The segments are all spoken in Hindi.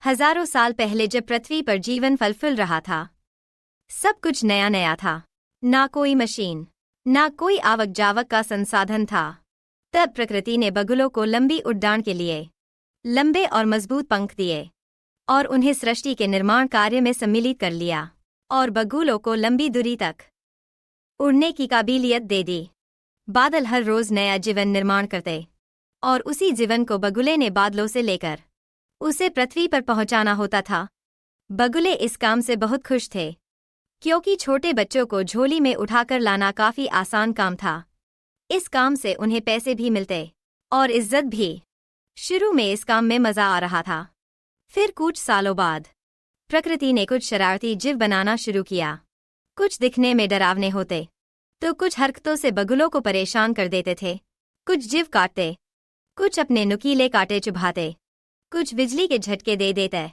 हजारों साल पहले जब पृथ्वी पर जीवन फल फूल रहा था, सब कुछ नया नया था। ना कोई मशीन, ना कोई आवक जावक का संसाधन था। तब प्रकृति ने बगुलों को लंबी उड़ान के लिए लंबे और मजबूत पंख दिए और उन्हें सृष्टि के निर्माण कार्य में सम्मिलित कर लिया और बगुलों को लंबी दूरी तक उड़ने की काबिलियत दे दी। बादल हर रोज नया जीवन निर्माण करते और उसी जीवन को बगुले ने बादलों से लेकर उसे पृथ्वी पर पहुंचाना होता था। बगुले इस काम से बहुत खुश थे, क्योंकि छोटे बच्चों को झोली में उठाकर लाना काफी आसान काम था। इस काम से उन्हें पैसे भी मिलते और इज्जत भी। शुरू में इस काम में मजा आ रहा था। फिर कुछ सालों बाद प्रकृति ने कुछ शरारती जीव बनाना शुरू किया। कुछ दिखने में डरावने होते तो कुछ हरकतों से बगुलों को परेशान कर देते थे। कुछ जीव काटते, कुछ अपने नुकीले कांटे चुभाते, कुछ बिजली के झटके दे देते।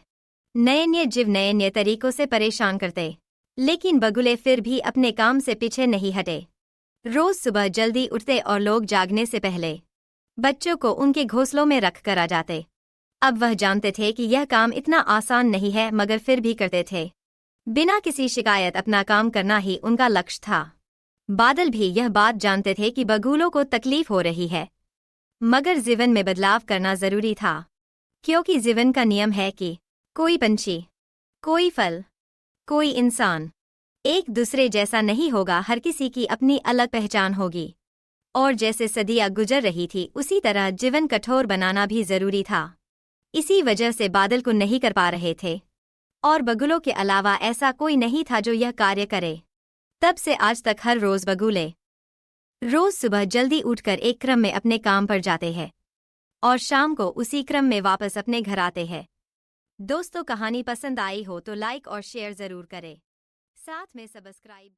नए जीव नए तरीकों से परेशान करते, लेकिन बगुले फिर भी अपने काम से पीछे नहीं हटे। रोज सुबह जल्दी उठते और लोग जागने से पहले बच्चों को उनके घोंसलों में रख कर आ जाते। अब वह जानते थे कि यह काम इतना आसान नहीं है, मगर फिर भी करते थे। बिना किसी शिकायत अपना काम करना ही उनका लक्ष्य था। बादल भी यह बात जानते थे कि बगुलों को तकलीफ हो रही है, मगर जीवन में बदलाव करना जरूरी था, क्योंकि जीवन का नियम है कि कोई पंछी, कोई फल, कोई इंसान एक दूसरे जैसा नहीं होगा। हर किसी की अपनी अलग पहचान होगी। और जैसे सदियां गुजर रही थी, उसी तरह जीवन कठोर बनाना भी जरूरी था। इसी वजह से बादल को नहीं कर पा रहे थे और बगुलों के अलावा ऐसा कोई नहीं था जो यह कार्य करे। तब से आज तक हर रोज बगुले रोज सुबह जल्दी उठकर एक क्रम में अपने काम पर जाते हैं और शाम को उसी क्रम में वापस अपने घर आते हैं। दोस्तों, कहानी पसंद आई हो तो लाइक और शेयर जरूर करें, साथ में सब्सक्राइब।